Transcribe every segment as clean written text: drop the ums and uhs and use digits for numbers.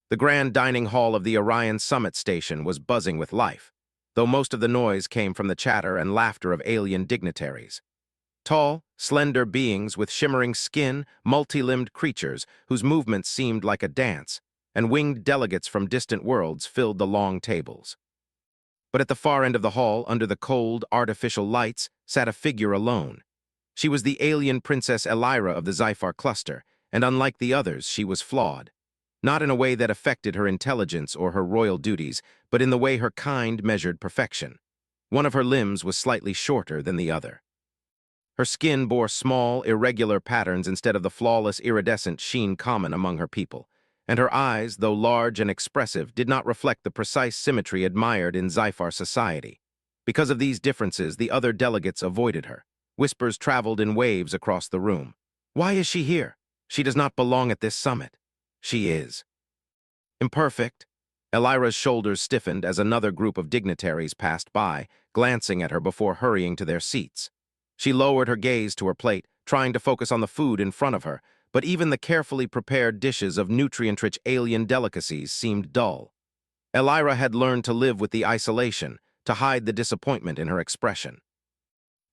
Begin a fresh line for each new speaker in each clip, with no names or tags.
The grand dining hall of the Orion Summit Station was buzzing with life, though most of the noise came from the chatter and laughter of alien dignitaries. Tall, slender beings with shimmering skin, multi-limbed creatures whose movements seemed like a dance, and winged delegates from distant worlds filled the long tables. But at the far end of the hall, under the cold, artificial lights, sat a figure alone. She was the alien Princess Elira of the Sci-fi cluster, and unlike the others, she was flawed. Not in a way that affected her intelligence or her royal duties, but in the way her kind measured perfection. One of her limbs was slightly shorter than the other. Her skin bore small, irregular patterns instead of the flawless, iridescent sheen common among her people, and her eyes, though large and expressive, did not reflect the precise symmetry admired in Sci-fi society. Because of these differences, the other delegates avoided her. Whispers traveled in waves across the room. Why is she here? She does not belong at this summit. She is imperfect. Elira's shoulders stiffened as another group of dignitaries passed by, glancing at her before hurrying to their seats. She lowered her gaze to her plate, trying to focus on the food in front of her, but even the carefully prepared dishes of nutrient-rich alien delicacies seemed dull. Elira had learned to live with the isolation, to hide the disappointment in her expression.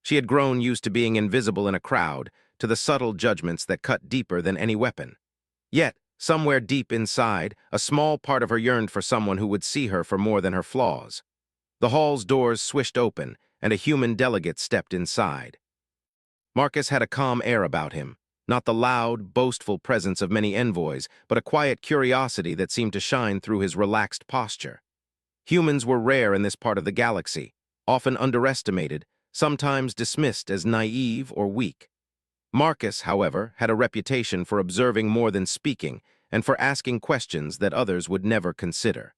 She had grown used to being invisible in a crowd, to the subtle judgments that cut deeper than any weapon. Yet, somewhere deep inside, a small part of her yearned for someone who would see her for more than her flaws. The hall's doors swished open, and a human delegate stepped inside. Marcus had a calm air about him, not the loud, boastful presence of many envoys, but a quiet curiosity that seemed to shine through his relaxed posture. Humans were rare in this part of the galaxy, often underestimated, sometimes dismissed as naive or weak. Marcus, however, had a reputation for observing more than speaking and for asking questions that others would never consider.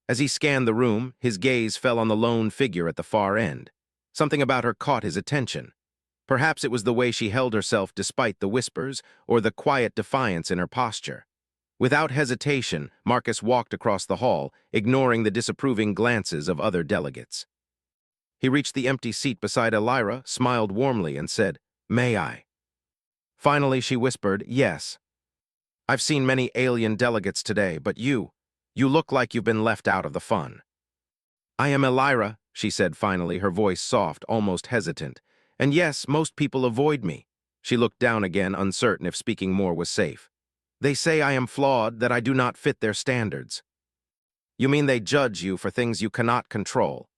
As he scanned the room, his gaze fell on the lone figure at the far end. Something about her caught his attention. Perhaps it was the way she held herself despite the whispers or the quiet defiance in her posture. Without hesitation, Marcus walked across the hall, ignoring the disapproving glances of other delegates. He reached the empty seat beside Elira, smiled warmly, and said, "May I?" Finally, she whispered, "Yes. I've seen many alien delegates today, but you look like you've been left out of the fun." "I am Elira," she said finally, her voice soft, almost hesitant. "And yes, most people avoid me." She looked down again, uncertain if speaking more was safe. "They say I am flawed, that I do not fit their standards." "You mean they judge you for things you cannot control?"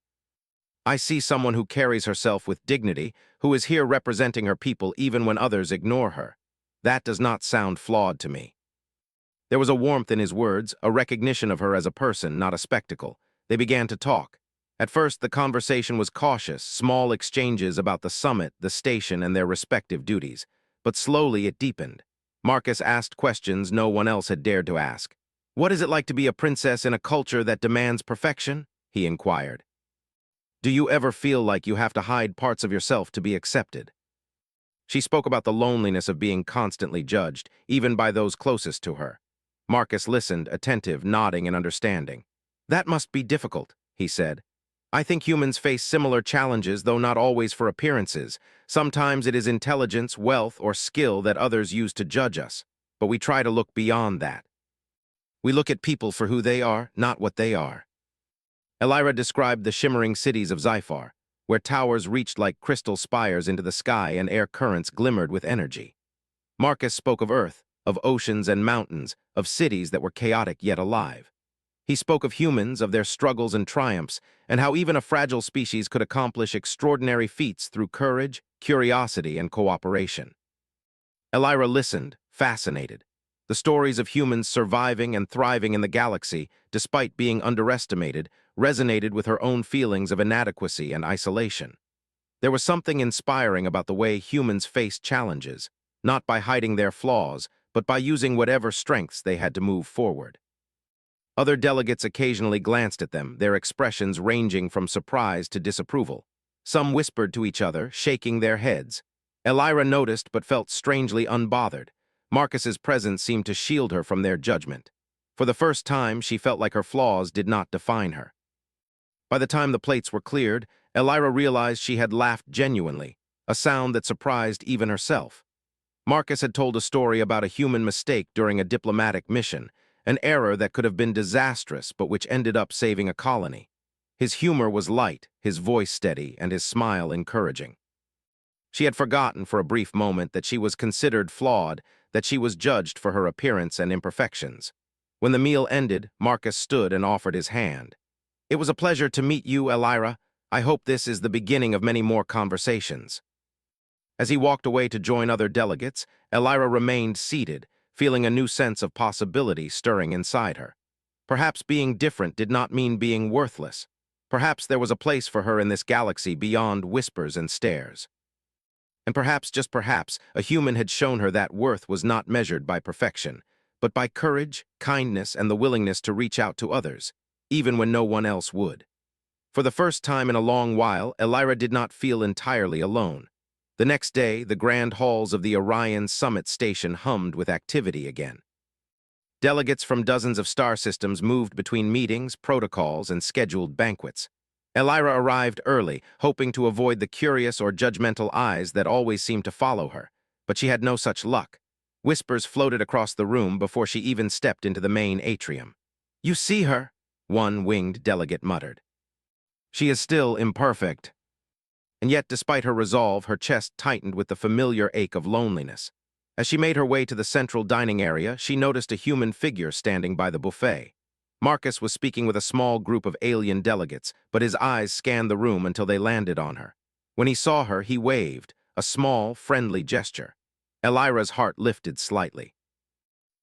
"I see someone who carries herself with dignity, who is here representing her people even when others ignore her. That does not sound flawed to me." There was a warmth in his words, a recognition of her as a person, not a spectacle. They began to talk. At first, the conversation was cautious, small exchanges about the summit, the station, and their respective duties. But slowly it deepened. Marcus asked questions no one else had dared to ask. "What is it like to be a princess in a culture that demands perfection?" he inquired. "Do you ever feel like you have to hide parts of yourself to be accepted?" She spoke about the loneliness of being constantly judged, even by those closest to her. Marcus listened, attentive, nodding in understanding. "That must be difficult," he said. "I think humans face similar challenges, though not always for appearances. Sometimes it is intelligence, wealth, or skill that others use to judge us, but we try to look beyond that. We look at people for who they are, not what they are." Elira described the shimmering cities of Sci-fi, where towers reached like crystal spires into the sky and air currents glimmered with energy. Marcus spoke of Earth, of oceans and mountains, of cities that were chaotic yet alive. He spoke of humans, of their struggles and triumphs, and how even a fragile species could accomplish extraordinary feats through courage, curiosity, and cooperation. Elira listened, fascinated. The stories of humans surviving and thriving in the galaxy, despite being underestimated, resonated with her own feelings of inadequacy and isolation. There was something inspiring about the way humans face challenges, not by hiding their flaws, but by using whatever strengths they had to move forward. Other delegates occasionally glanced at them, their expressions ranging from surprise to disapproval. Some whispered to each other, shaking their heads. Elira noticed but felt strangely unbothered. Marcus's presence seemed to shield her from their judgment. For the first time, she felt like her flaws did not define her. By the time the plates were cleared, Elira realized she had laughed genuinely, a sound that surprised even herself. Marcus had told a story about a human mistake during a diplomatic mission, an error that could have been disastrous but which ended up saving a colony. His humor was light, his voice steady, and his smile encouraging. She had forgotten for a brief moment that she was considered flawed, that she was judged for her appearance and imperfections. When the meal ended, Marcus stood and offered his hand. "It was a pleasure to meet you, Elira. I hope this is the beginning of many more conversations." As he walked away to join other delegates, Elira remained seated, feeling a new sense of possibility stirring inside her. Perhaps being different did not mean being worthless. Perhaps there was a place for her in this galaxy beyond whispers and stares. And perhaps, just perhaps, a human had shown her that worth was not measured by perfection, but by courage, kindness, and the willingness to reach out to others, even when no one else would. For the first time in a long while, Elira did not feel entirely alone. The next day, the grand halls of the Orion Summit Station hummed with activity again. Delegates from dozens of star systems moved between meetings, protocols, and scheduled banquets. Elira arrived early, hoping to avoid the curious or judgmental eyes that always seemed to follow her, but she had no such luck. Whispers floated across the room before she even stepped into the main atrium. "You see her?" one winged delegate muttered. "She is still imperfect." And yet, despite her resolve, her chest tightened with the familiar ache of loneliness. As she made her way to the central dining area, she noticed a human figure standing by the buffet. Marcus was speaking with a small group of alien delegates, but his eyes scanned the room until they landed on her. When he saw her, he waved, a small, friendly gesture. Elira's heart lifted slightly.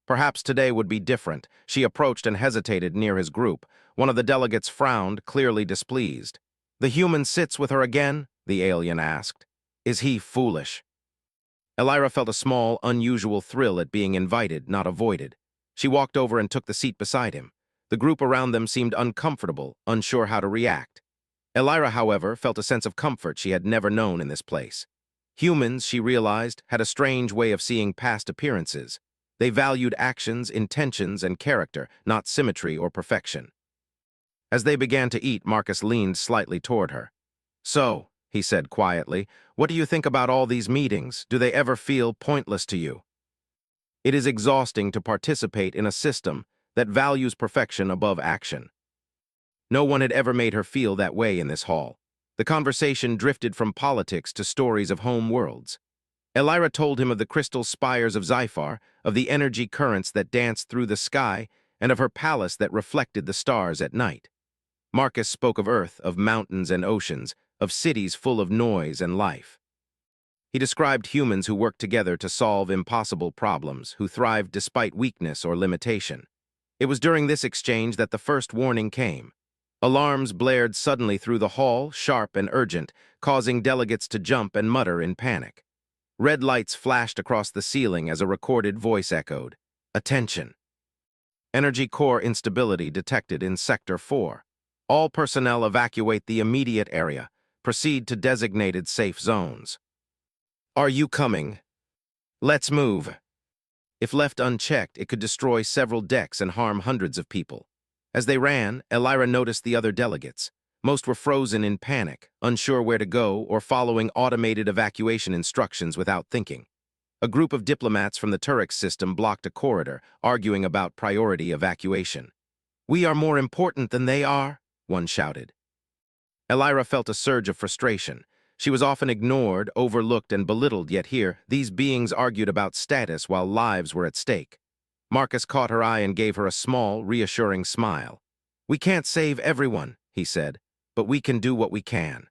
Perhaps today would be different. She approached and hesitated near his group. One of the delegates frowned, clearly displeased. "The human sits with her again?" the alien asked. "Is he foolish?" Elira felt a small, unusual thrill at being invited, not avoided. She walked over and took the seat beside him. The group around them seemed uncomfortable, unsure how to react. Elira, however, felt a sense of comfort she had never known in this place. Humans, she realized, had a strange way of seeing past appearances. They valued actions, intentions, and character, not symmetry or perfection. As they began to eat, Marcus leaned slightly toward her. "So," he said quietly, "what do you think about all these meetings? Do they ever feel pointless to you?" It is exhausting to participate in a system that values perfection above action. No one had ever made her feel that way in this hall. The conversation drifted from politics to stories of home worlds. Elira told him of the crystal spires of Zyphar, of the energy currents that danced through the sky, and of her palace that reflected the stars at night. Marcus spoke of Earth, of mountains and oceans, of cities full of noise and life. He described humans who worked together to solve impossible problems, who thrived despite weakness or limitation. It was during this exchange that the first warning came. Alarms blared suddenly through the hall, sharp and urgent, causing delegates to jump and mutter in panic. Red lights flashed across the ceiling as a recorded voice echoed. "Attention. Energy core instability detected in Sector 4. All personnel evacuate the immediate area. Proceed to designated safe zones." "Are you coming? Let's move." If left unchecked, it could destroy several decks and harm hundreds of people. As they ran, Elira noticed the other delegates. Most were frozen in panic, unsure where to go, or following automated evacuation instructions without thinking. A group of diplomats from the Turek system blocked a corridor, arguing about priority evacuation. "We are more important than they are," one shouted. Elira felt a surge of frustration. She was often ignored, overlooked, and belittled, yet here, these beings argued about status while lives were at stake. Marcus caught her eye and gave her a small, reassuring smile. "We can't save everyone," he said, "but we can do what we can."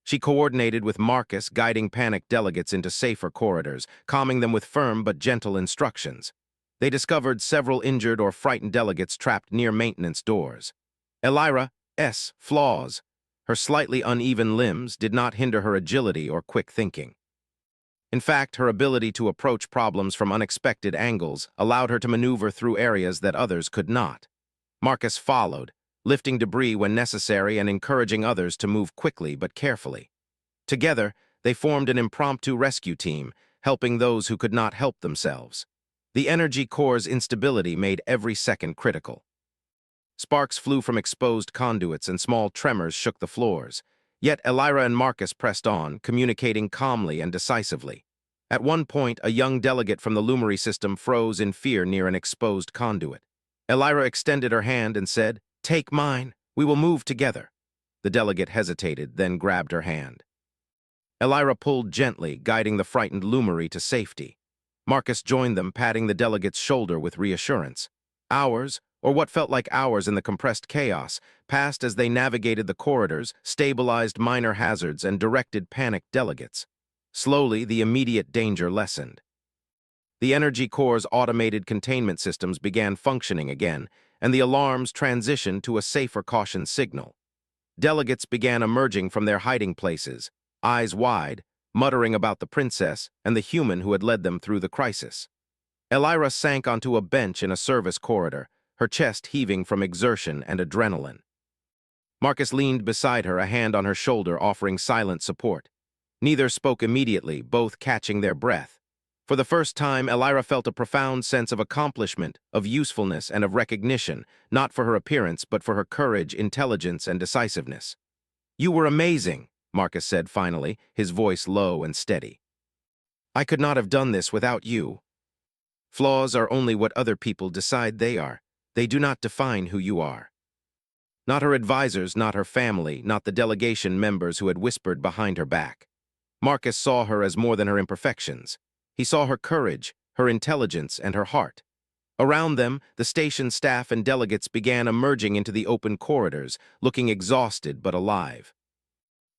She coordinated with Marcus, guiding panicked delegates into safer corridors, calming them with firm but gentle instructions. They discovered several injured or frightened delegates trapped near maintenance doors. Elira's flaws, her slightly uneven limbs, did not hinder her agility or quick thinking. In fact, her ability to approach problems from unexpected angles allowed her to maneuver through areas that others could not. Marcus followed, lifting debris when necessary and encouraging others to move quickly but carefully. Together, they formed an impromptu rescue team, helping those who could not help themselves. The energy core's instability made every second critical. Sparks flew from exposed conduits and small tremors shook the floors. Yet Elira and Marcus pressed on, communicating calmly and decisively. At one point, a young delegate from the Lumary system froze in fear near an exposed conduit. Elira extended her hand and said, "Take mine. We will move together." The delegate hesitated, then grabbed her hand. Elira pulled gently, guiding the frightened Lumary to safety. Marcus joined them, patting the delegate's shoulder with reassurance. Hours, or what felt like hours in the compressed chaos, passed as they navigated the corridors, stabilized minor hazards, and directed panicked delegates. Slowly, the immediate danger lessened. The Energy Core's automated containment systems began functioning again, and the alarms transitioned to a safer caution signal. Delegates began emerging from their hiding places, eyes wide, muttering about the princess and the human who had led them through the crisis. Elira sank onto a bench in a service corridor, her chest heaving from exertion and adrenaline. Marcus leaned beside her, a hand on her shoulder, offering silent support. Neither spoke immediately, both catching their breath. For the first time, Elira felt a profound sense of accomplishment, of usefulness, and of recognition, not for her appearance, but for her courage, intelligence, and decisiveness. "You were amazing," Marcus said finally, his voice low and steady. "I could not have done this without you. Flaws are only what other people decide they are. They do not define who you are." Not her advisors, not her family, not the delegation members who had whispered behind her back. Marcus saw her as more than her imperfections. He saw her courage, her intelligence, and her heart. Around them, the station staff and delegates began emerging into the open corridors, looking exhausted but alive.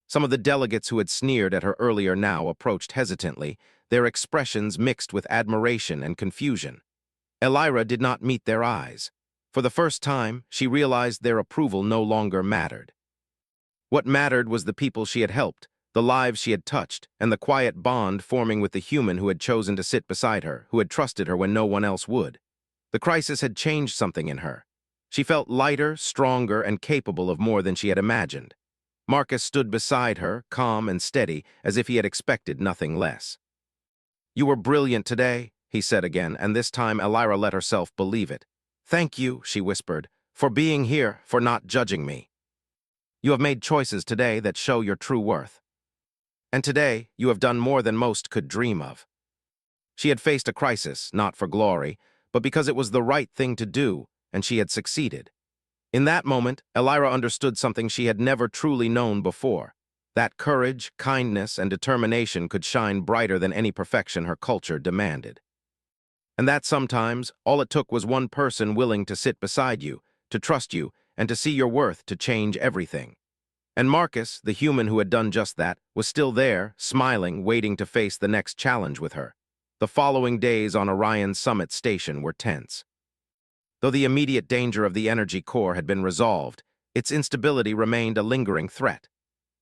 Some of the delegates who had sneered at her earlier now approached hesitantly, their expressions mixed with admiration and confusion. Elira did not meet their eyes. For the first time, she realized their approval no longer mattered. What mattered was the people she had helped, the lives she had touched, and the quiet bond forming with the human who had chosen to sit beside her, who had trusted her when no one else would. The crisis had changed something in her. She felt lighter, stronger, and capable of more than she had imagined. Marcus stood beside her, calm and steady, as if he had expected nothing less. "You were brilliant today," he said again, and this time Elira let herself believe it. "Thank you," she whispered, "for being here, for not judging me. You have made choices today that show your true worth. And today, you have done more than most could dream of." She had faced a crisis, not for glory, but because it was the right thing to do, and she had succeeded. In that moment, Elira understood something she had never truly known before. That courage, kindness, and determination could shine brighter than any perfection her culture demanded. And that sometimes, all it took was one person willing to sit beside you, to trust you, and to see your worth to change everything. And Marcus, the human who had done just that, was still there, smiling, waiting to face the next challenge with her. The following days on Orion's summit station were tense. Though the immediate danger of the energy core had been resolved, its instability remained a lingering threat.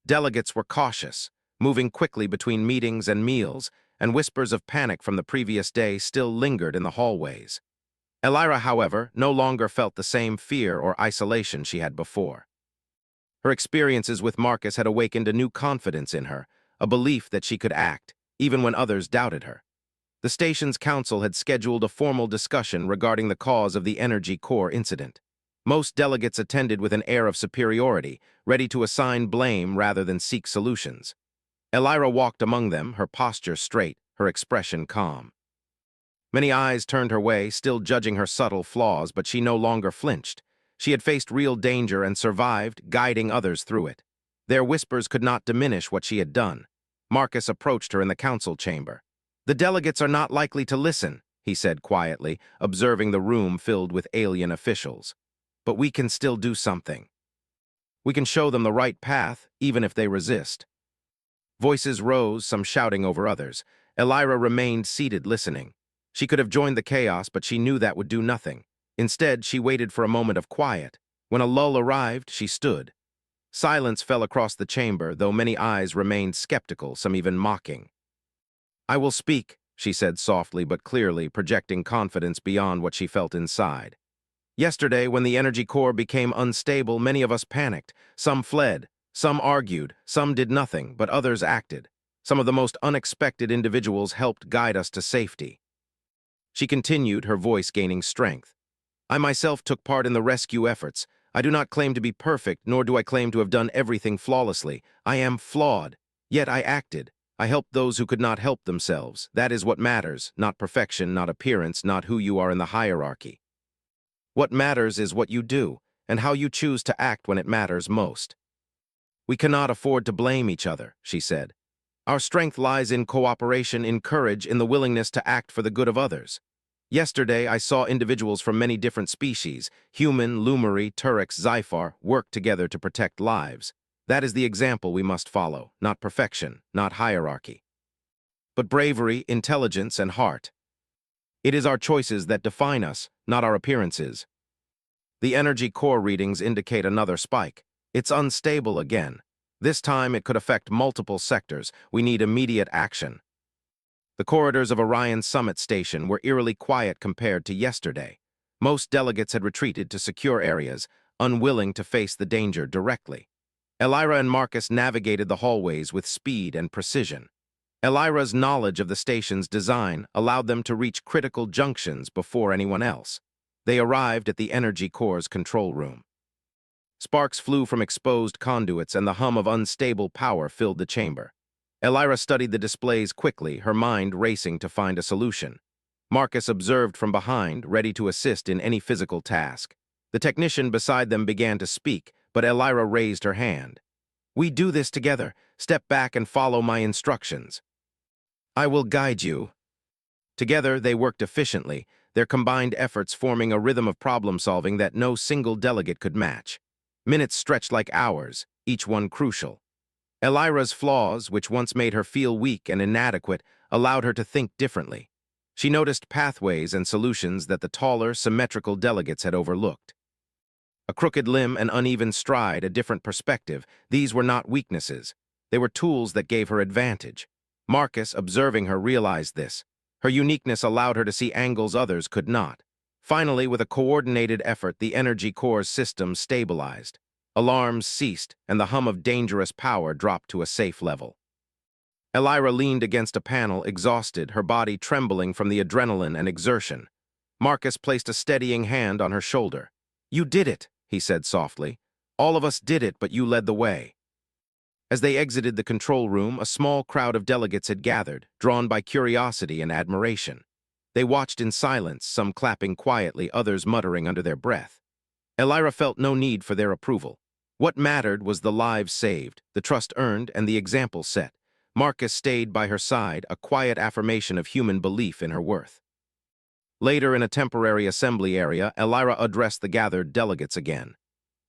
Delegates were cautious, moving quickly between meetings and meals, and whispers of panic from the previous day still lingered in the hallways. Elira, however, no longer felt the same fear or isolation she had before. Her experiences with Marcus had awakened a new confidence in her, a belief that she could act, even when others doubted her. The station's council had scheduled a formal discussion regarding the cause of the energy core incident. Most delegates attended with an air of superiority, ready to assign blame rather than seek solutions. Elira walked among them, her posture straight, her expression calm. Many eyes turned her way, still judging her subtle flaws, but she no longer flinched. She had faced real danger and survived, guiding others through it. Their whispers could not diminish what she had done. Marcus approached her in the council chamber. "The delegates are not likely to listen," he said quietly, observing the room filled with alien officials. "But we can still do something. We can show them the right path, even if they resist." Voices rose, some shouting over others. Elira remained seated, listening. She could have joined the chaos, but she knew that would do nothing. Instead, she waited for a moment of quiet. When a lull arrived, she stood. Silence fell across the chamber, though many eyes remained skeptical, some even mocking. "I will speak," she said softly but clearly, projecting confidence beyond what she felt inside. "Yesterday, when the energy core became unstable, many of us panicked. Some fled, some argued, some did nothing, but others acted. Some of the most unexpected individuals helped guide us to safety." She continued, her voice gaining strength. "I myself took part in the rescue efforts. I do not claim to be perfect, nor do I claim to have done everything flawlessly. I am flawed. Yet I acted. I helped those who could not help themselves. That is what matters, not perfection, not appearance, not who you are in the hierarchy." What matters is what you do, and how you choose to act when it matters most. We cannot afford to blame each other, she said. Our strength lies in cooperation, in courage, in the willingness to act for the good of others. Yesterday, I saw individuals from many different species, human, Lumari, Tureks, Zyphar, work together to protect lives. That is the example we must follow, not perfection, not hierarchy, but bravery, intelligence, and heart. It is our choices that define us, not our appearances. The energy core readings indicate another spike. It's unstable again. This time it could affect multiple sectors. We need immediate action. The corridors of Orion's summit station were eerily quiet compared to yesterday. Most delegates had retreated to secure areas, unwilling to face the danger directly. Elira and Marcus navigated the hallways with speed and precision. Elira's knowledge of the station's design allowed them to reach critical junctions before anyone else. They arrived at the energy core's control room. Sparks flew from exposed conduits and the hum of unstable power filled the chamber. Elira studied the displays quickly, her mind racing to find a solution. Marcus observed from behind, ready to assist in any physical task. The technician beside them began to speak, but Elira raised her hand. "We do this together. Step back and follow my instructions. I will guide you." Together, they worked efficiently, their combined efforts forming a rhythm of problem-solving that no single delegate could match. Minutes stretched like hours, each one crucial. Elira's flaws, which once made her feel weak and inadequate, allowed her to think differently. She noticed pathways and solutions that the taller, symmetrical delegates had overlooked. A crooked limb, an uneven stride, a different perspective, these were not weaknesses. They were tools that gave her advantage. Marcus, observing her, realized this. Her uniqueness allowed her to see angles others could not. Finally, with a coordinated effort, the energy core's system stabilized. Alarms ceased, and the hum of dangerous power dropped to a safe level. Elira leaned against a panel, exhausted, her body trembling from the adrenaline and exertion. Marcus placed a steadying hand on her shoulder. "You did it," he said softly. "All of us did it, but you led the way." As they exited the control room, a small crowd of delegates had gathered, drawn by curiosity and admiration. They watched in silence, some clapping quietly, others muttering under their breath. Elira felt no need for their approval. What mattered was the lives saved, the trust earned, and the example set. Marcus stayed by her side, a quiet affirmation of human belief in her worth. Later, in a temporary assembly area, Elira addressed the gathered delegates again.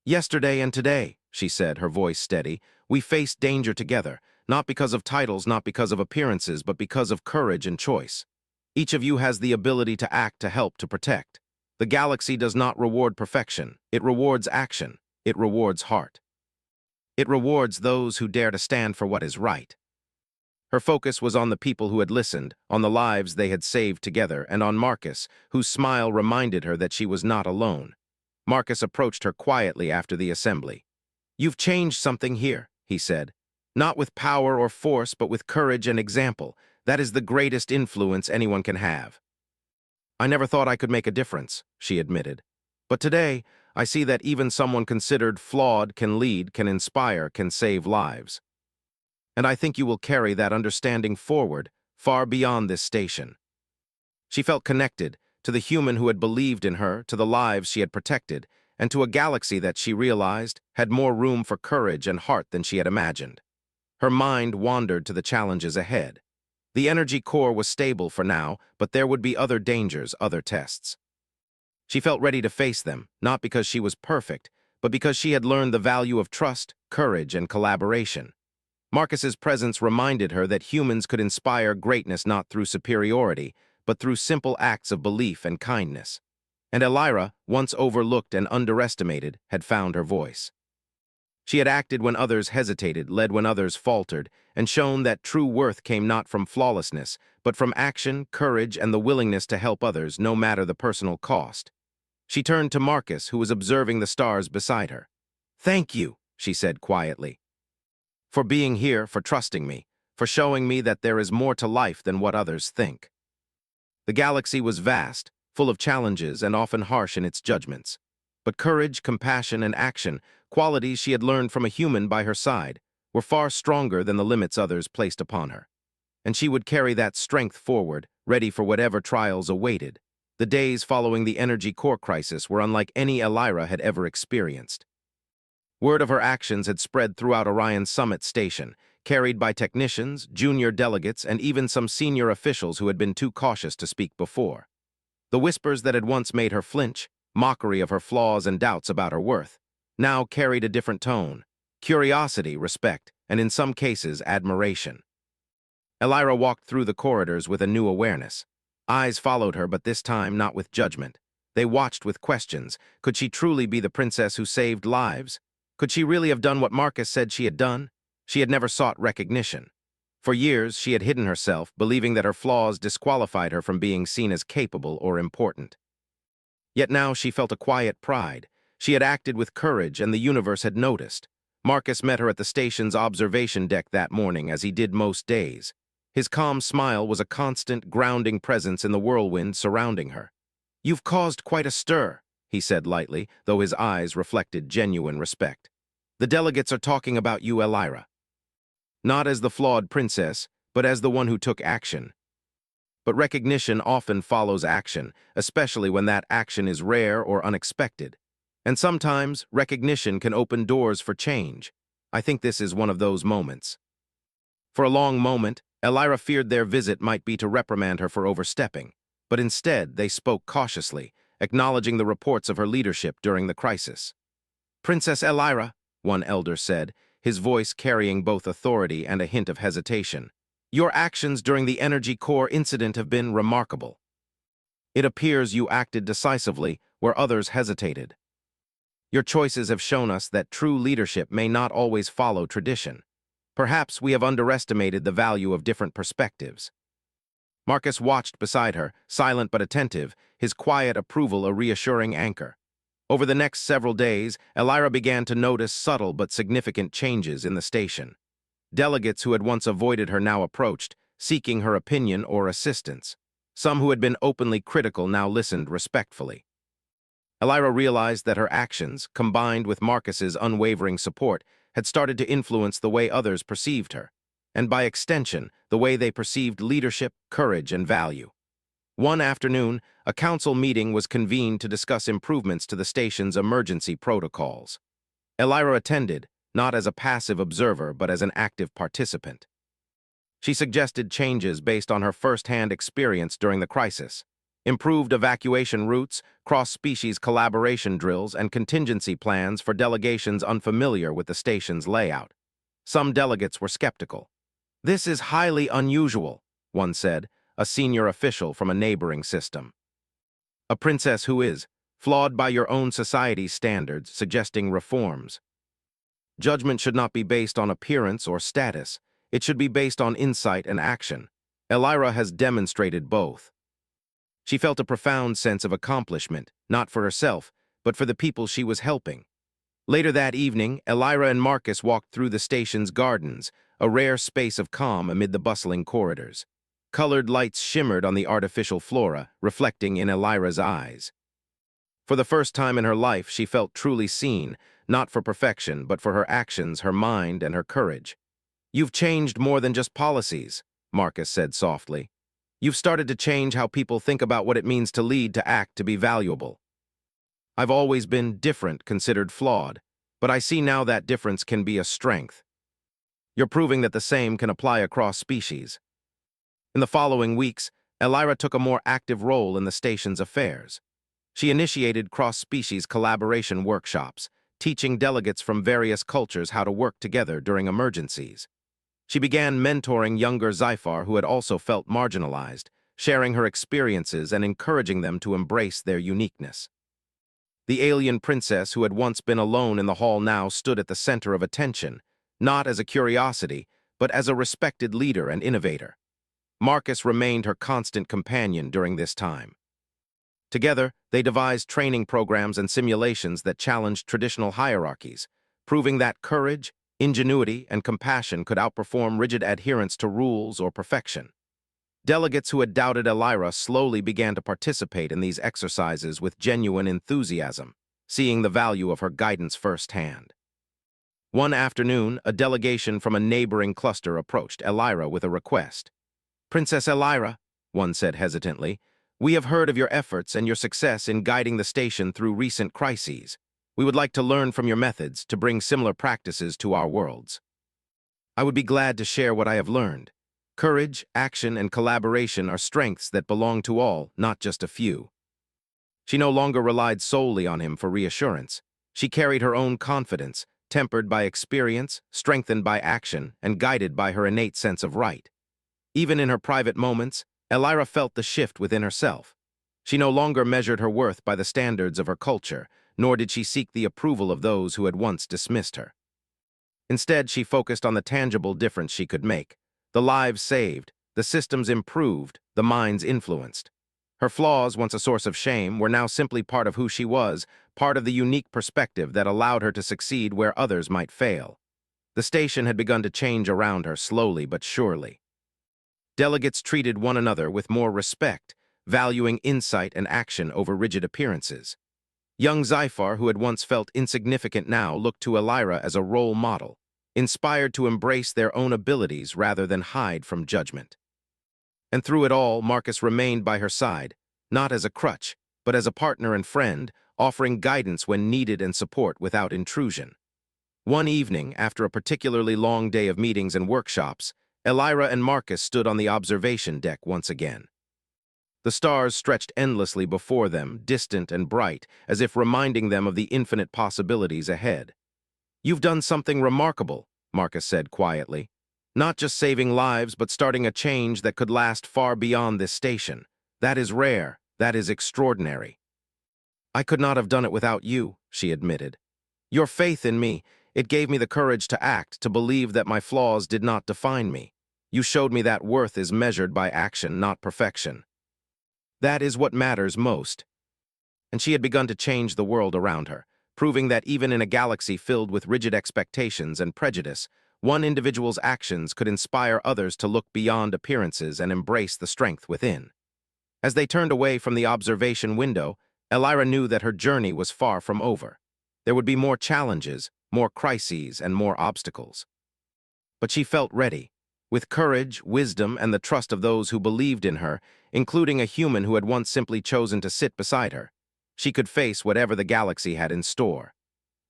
"Yesterday and today," she said, her voice steady, "we faced danger together, not because of titles, not because of appearances, but because of courage and choice. Each of you has the ability to act, to help, to protect. The galaxy does not reward perfection. It rewards action. It rewards heart. It rewards those who dare to stand for what is right." Her focus was on the people who had listened, on the lives they had saved together, and on Marcus, whose smile reminded her that she was not alone. Marcus approached her quietly after the assembly. "You've changed something here," he said. "Not with power or force, but with courage and example. That is the greatest influence anyone can have." "I never thought I could make a difference," she admitted. "But today, I see that even someone considered flawed can lead, can inspire, can save lives. And I think you will carry that understanding forward, far beyond this station." She felt connected to the human who had believed in her, to the lives she had protected, and to a galaxy that she realized had more room for courage and heart than she had imagined. Her mind wandered to the challenges ahead. The energy core was stable for now, but there would be other dangers, other tests. She felt ready to face them, not because she was perfect, but because she had learned the value of trust, courage, and collaboration. Marcus's presence reminded her that humans could inspire greatness not through superiority, but through simple acts of belief and kindness. And Elira, once overlooked and underestimated, had found her voice. She had acted when others hesitated, led when others faltered, and shown that true worth came not from flawlessness, but from action, courage, and the willingness to help others, no matter the personal cost. She turned to Marcus, who was observing the stars beside her. "Thank you," she said quietly, "for being here, for trusting me, for showing me that there is more to life than what others think." The galaxy was vast, full of challenges and often harsh in its judgments. But courage, compassion, and action, qualities she had learned from a human by her side, were far stronger than the limits others placed upon her. And she would carry that strength forward, ready for whatever trials awaited. The days following the energy core crisis were unlike any Elira had ever experienced. Word of her actions had spread throughout Orion's summit station, carried by technicians, junior delegates, and even some senior officials who had been too cautious to speak before. The whispers that had once made her flinch, mockery of her flaws and doubts about her worth, now carried a different tone: curiosity, respect, and in some cases, admiration. Elira walked through the corridors with a new awareness. Eyes followed her, but this time not with judgment. They watched with questions. Could she truly be the princess who saved lives? Could she really have done what Marcus said she had done? She had never sought recognition. For years, she had hidden herself, believing that her flaws disqualified her from being seen as capable or important. Yet now she felt a quiet pride. She had acted with courage, and the universe had noticed. Marcus met her at the station's observation deck that morning, as he did most days. His calm smile was a constant, grounding presence in the whirlwind surrounding her. "You've caused quite a stir," he said lightly, though his eyes reflected genuine respect. "The delegates are talking about you, Elira. Not as the flawed princess, but as the one who took action. But recognition often follows action, especially when that action is rare or unexpected. And sometimes, recognition can open doors for change. I think this is one of those moments." For a long moment, Elira feared their visit might be to reprimand her for overstepping, but instead they spoke cautiously, acknowledging the reports of her leadership during the crisis. "Princess Elira," one elder said, his voice carrying both authority and a hint of hesitation, "your actions during the energy core incident have been remarkable. It appears you acted decisively where others hesitated. Your choices have shown us that true leadership may not always follow tradition. Perhaps we have underestimated the value of different perspectives." Marcus watched beside her, silent but attentive, his quiet approval a reassuring anchor. Over the next several days, Elira began to notice subtle but significant changes in the station. Delegates who had once avoided her now approached, seeking her opinion or assistance. Some who had been openly critical now listened respectfully. Elira realized that her actions, combined with Marcus's unwavering support, had started to influence the way others perceived her, and by extension, the way they perceived leadership, courage, and value. One afternoon, a council meeting was convened to discuss improvements to the station's emergency protocols. Elira attended, not as a passive observer but as an active participant. She suggested changes based on her first-hand experience during the crisis: improved evacuation routes, cross-species collaboration drills, and contingency plans for delegations unfamiliar with the station's layout. Some delegates were skeptical. "This is highly unusual," one said, a senior official from a neighboring system. "A princess who is flawed by your own society's standards, suggesting reforms. Judgment should not be based on appearance or status. It should be based on insight and action. Elira has demonstrated both." She felt a profound sense of accomplishment, not for herself, but for the people she was helping. Later that evening, Elira and Marcus walked through the station's gardens, a rare space of calm amid the bustling corridors. Colored lights shimmered on the artificial flora, reflecting in Elira's eyes. For the first time in her life, she felt truly seen, not for perfection, but for her actions, her mind, and her courage. "You've changed more than just policies," Marcus said softly. "You've started to change how people think about what it means to lead, to act, to be valuable. I've always been different, considered flawed, but I see now that difference can be a strength. You're proving that the same can apply across species." In the following weeks, Elira took a more active role in the station's affairs. She initiated cross-species collaboration workshops, teaching delegates from various cultures how to work together during emergencies. She began mentoring younger Zyphar who had also felt marginalized, sharing her experiences and encouraging them to embrace their uniqueness. The alien princess who had once been alone in the hall now stood at the center of attention, not as a curiosity, but as a respected leader and innovator. Marcus remained her constant companion during this time. Together, they devised training programs and simulations that challenged traditional hierarchies, proving that courage, ingenuity, and compassion could outperform rigid adherence to rules or perfection. Delegates who had doubted Elira slowly began to participate in these exercises with genuine enthusiasm, seeing the value of her guidance firsthand. One afternoon, a delegation from a neighboring cluster approached Elira with a request. "Princess Elira," one said hesitantly, We have heard of your efforts and your success in guiding the station through recent crises. We would like to learn from your methods to bring similar practices to our worlds. I would be glad to share what I have learned. Courage, action, and collaboration are strengths that belong to all, not just a few. She no longer relied solely on him for reassurance. She carried her own confidence, tempered by experience, strengthened by action, and guided by her innate sense of right. Even in her private moments, Elira felt the shift within herself. She no longer measured her worth by the standards of her culture, nor did she seek the approval of those who had once dismissed her. Instead, she focused on the tangible difference she could make: the lives saved, the systems improved, the minds influenced. Her flaws, once a source of shame, were now simply part of who she was, part of the unique perspective that allowed her to succeed where others might fail. The station had begun to change around her, slowly but surely. Delegates treated one another with more respect, valuing insight and action over rigid appearances. Young Zyphar, who had once felt insignificant, now looked to Elira as a role model, inspired to embrace their own abilities rather than hide from judgment. And through it all, Marcus remained by her side, not as a crutch, but as a partner and friend, offering guidance when needed and support without intrusion. One evening, after a particularly long day of meetings and workshops, Elira and Marcus stood on the observation deck once again. The stars stretched endlessly before them, distant and bright, as if reminding them of the infinite possibilities ahead. "You've done something remarkable," Marcus said quietly. "Not just saving lives, but starting a change that could last far beyond this station. That is rare. That is extraordinary." "I could not have done it without you," she admitted. "Your faith in me, it gave me the courage to act, to believe that my flaws did not define me. You showed me that worth is measured by action, not perfection. That is what matters most." And she had begun to change the world around her, proving that even in a galaxy filled with rigid expectations and prejudice, one individual's actions could inspire others to look beyond appearances and embrace the strength within. As they turned away from the observation window, Elira knew that her journey was far from over. There would be more challenges, more crises, and more obstacles. But she felt ready. With courage, wisdom, and the trust of those who believed in her, including a human who had once simply chosen to sit beside her, she could face whatever the galaxy had in store.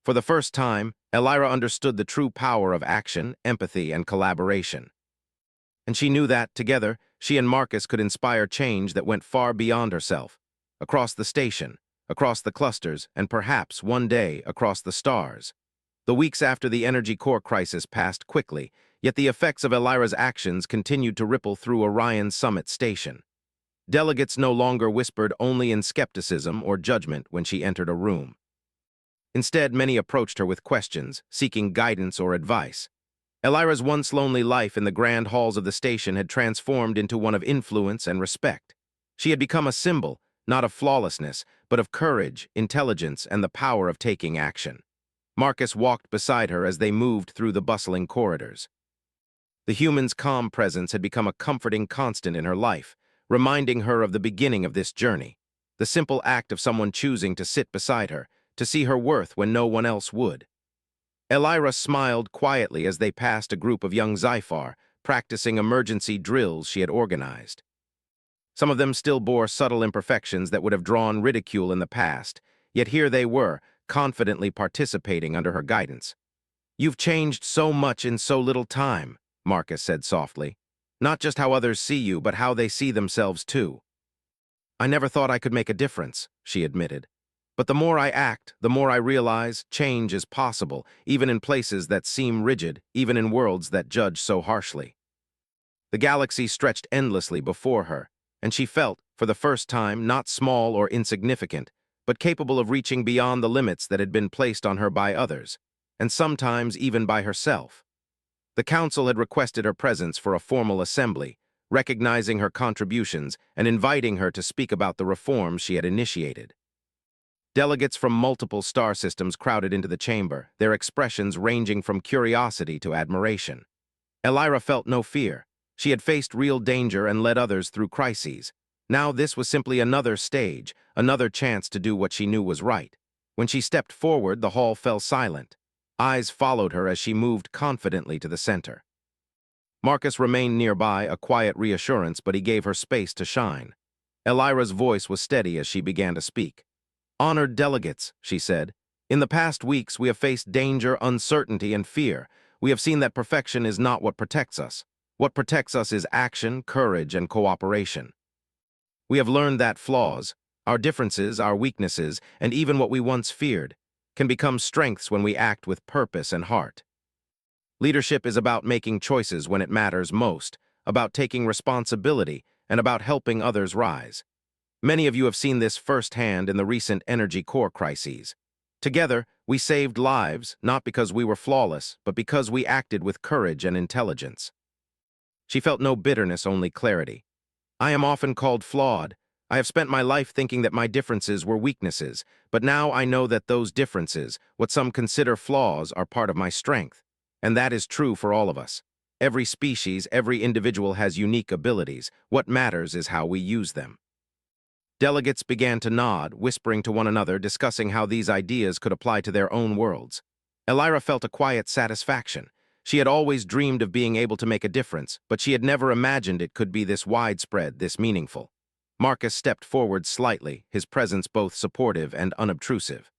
For the first time, Elira understood the true power of action, empathy, and collaboration. And she knew that, together, she and Marcus could inspire change that went far beyond herself, across the station, across the clusters, and perhaps, one day, across the stars. The weeks after the energy core crisis passed quickly, yet the effects of Elira's actions continued to ripple through Orion's summit station. Delegates no longer whispered only in skepticism or judgment when she entered a room. Instead, many approached her with questions, seeking guidance or advice. Elira's once lonely life in the grand halls of the station had transformed into one of influence and respect. She had become a symbol, not of flawlessness, but of courage, intelligence, and the power of taking action. Marcus walked beside her as they moved through the bustling corridors. The human's calm presence had become a comforting constant in her life, reminding her of the beginning of this journey, the simple act of someone choosing to sit beside her, to see her worth when no one else would. Elira smiled quietly as they passed a group of young Zyphar, practicing emergency drills she had organized. Some of them still bore subtle imperfections that would have drawn ridicule in the past, yet here they were, confidently participating under her guidance. "You've changed so much in so little time," Marcus said softly. "Not just how others see you, but how they see themselves too." "I never thought I could make a difference," she admitted. "But the more I act, the more I realize change is possible, even in places that seem rigid, even in worlds that judge so harshly." The galaxy stretched endlessly before her, and she felt, for the first time, not small or insignificant, but capable of reaching beyond the limits that had been placed on her by others, and sometimes even by herself. The council had requested her presence for a formal assembly, recognizing her contributions and inviting her to speak about the reforms she had initiated. Delegates from multiple star systems crowded into the chamber, their expressions ranging from curiosity to admiration. Elira felt no fear. She had faced real danger and led others through crises. Now this was simply another stage, another chance to do what she knew was right. When she stepped forward, the hall fell silent. Eyes followed her as she moved confidently to the center. Marcus remained nearby, a quiet reassurance, but he gave her space to shine. Elira's voice was steady as she began to speak. "Honored delegates," she said, "in the past weeks we have faced danger, uncertainty, and fear. We have seen that perfection is not what protects us. What protects us is action, courage, and cooperation. We have learned that flaws, our differences, our weaknesses, and even what we once feared, can become strengths when we act with purpose and heart. Leadership is about making choices when it matters most, about taking responsibility, and about helping others rise. Many of you have seen this firsthand in the recent energy core crises. Together, we saved lives, not because we were flawless, but because we acted with courage and intelligence." She felt no bitterness, only clarity. "I am often called flawed. I have spent my life thinking that my differences were weaknesses, but now I know that those differences, what some consider flaws, are part of my strength. And that is true for all of us. Every species, every individual has unique abilities. What matters is how we use them." Delegates began to nod, whispering to one another, discussing how these ideas could apply to their own worlds. Elira felt a quiet satisfaction. She had always dreamed of being able to make a difference, but she had never imagined it could be this widespread, this meaningful. Marcus stepped forward slightly, his presence both supportive and unobtrusive.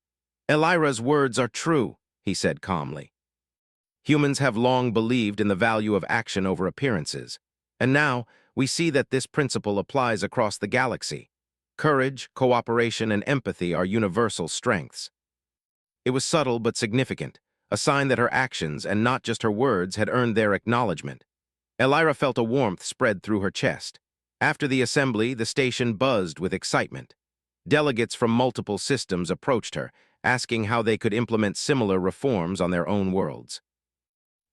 "Elira's words are true," he said calmly. "Humans have long believed in the value of action over appearances, and now we see that this principle applies across the galaxy. Courage, cooperation, and empathy are universal strengths." It was subtle but significant, a sign that her actions, and not just her words, had earned their acknowledgement. Elira felt a warmth spread through her chest. After the assembly, the station buzzed with excitement. Delegates from multiple systems approached her, asking how they could implement similar reforms on their own worlds.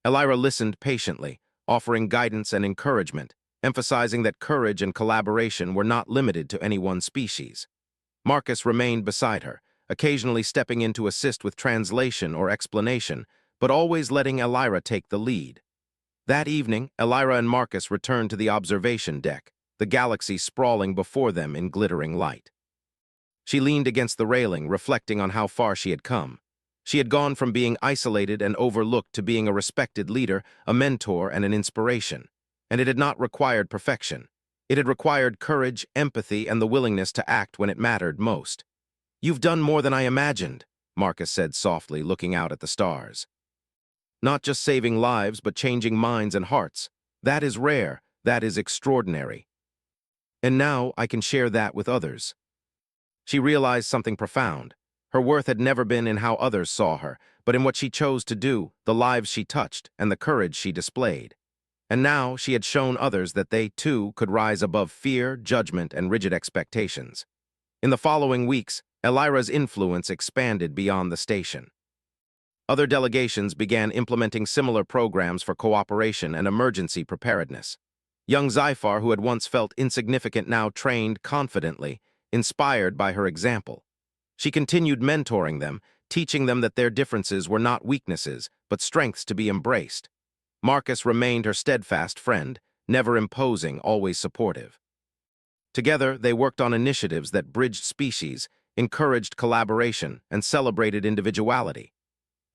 Elira listened patiently, offering guidance and encouragement, emphasizing that courage and collaboration were not limited to any one species. Marcus remained beside her, occasionally stepping in to assist with translation or explanation, but always letting Elira take the lead. That evening, Elira and Marcus returned to the observation deck, the galaxy sprawling before them in glittering light. She leaned against the railing, reflecting on how far she had come. She had gone from being isolated and overlooked to being a respected leader, a mentor, and an inspiration. And it had not required perfection. It had required courage, empathy, and the willingness to act when it mattered most. "You've done more than I imagined," Marcus said softly, looking out at the stars. "Not just saving lives, but changing minds and hearts. That is rare, that is extraordinary. And now I can share that with others." She realized something profound. Her worth had never been in how others saw her, but in what she chose to do, the lives she touched, and the courage she displayed. And now she had shown others that they, too, could rise above fear, judgment, and rigid expectations. In the following weeks, Elira's influence expanded beyond the station. Other delegations began implementing similar programs for cooperation and emergency preparedness. Young Zyphar, who had once felt insignificant, now trained confidently, inspired by her example. She continued mentoring them, teaching them that their differences were not weaknesses, but strengths to be embraced. Marcus remained her steadfast friend, never imposing, always supportive. Together, they worked on initiatives that bridged species, encouraged collaboration, and celebrated individuality.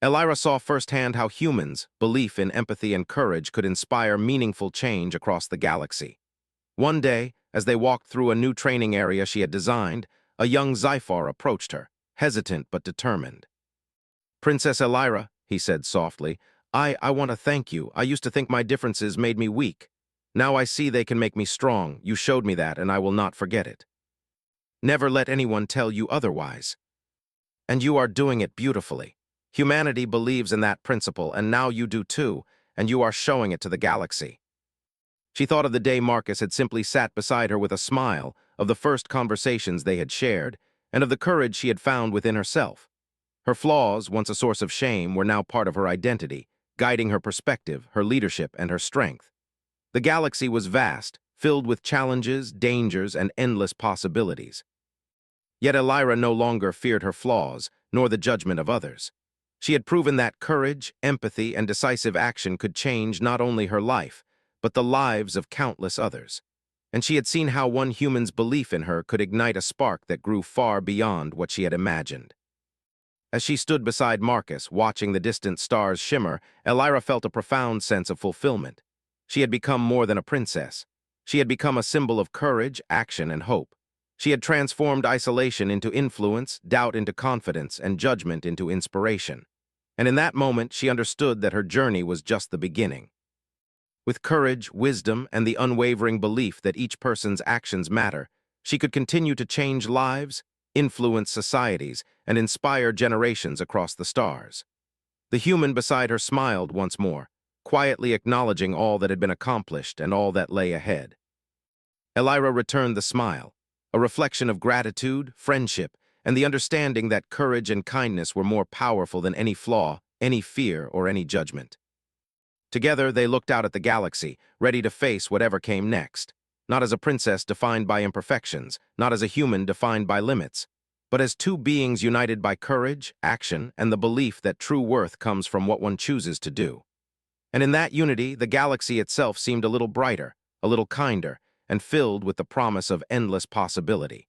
Elira saw firsthand how humans' belief in empathy and courage could inspire meaningful change across the galaxy. One day, as they walked through a new training area she had designed, a young Zyphar approached her, hesitant but determined. "Princess Elira," he said softly, I want to thank you. I used to think my differences made me weak. Now I see they can make me strong. You showed me that, and I will not forget it. Never let anyone tell you otherwise. And you are doing it beautifully. Humanity believes in that principle, and now you do too, and you are showing it to the galaxy." She thought of the day Marcus had simply sat beside her with a smile, of the first conversations they had shared, and of the courage she had found within herself. Her flaws, once a source of shame, were now part of her identity, guiding her perspective, her leadership, and her strength. The galaxy was vast, filled with challenges, dangers, and endless possibilities. Yet Elira no longer feared her flaws, nor the judgment of others. She had proven that courage, empathy, and decisive action could change not only her life, but the lives of countless others. And she had seen how one human's belief in her could ignite a spark that grew far beyond what she had imagined. As she stood beside Marcus, watching the distant stars shimmer, Elira felt a profound sense of fulfillment. She had become more than a princess. She had become a symbol of courage, action, and hope. She had transformed isolation into influence, doubt into confidence, and judgment into inspiration. And in that moment, she understood that her journey was just the beginning. With courage, wisdom, and the unwavering belief that each person's actions matter, she could continue to change lives, influence societies, and inspire generations across the stars. The human beside her smiled once more, quietly acknowledging all that had been accomplished and all that lay ahead. Elira returned the smile, a reflection of gratitude, friendship, and the understanding that courage and kindness were more powerful than any flaw, any fear, or any judgment. Together, they looked out at the galaxy, ready to face whatever came next, not as a princess defined by imperfections, not as a human defined by limits, but as two beings united by courage, action, and the belief that true worth comes from what one chooses to do. And in that unity, the galaxy itself seemed a little brighter, a little kinder, and filled with the promise of endless possibility.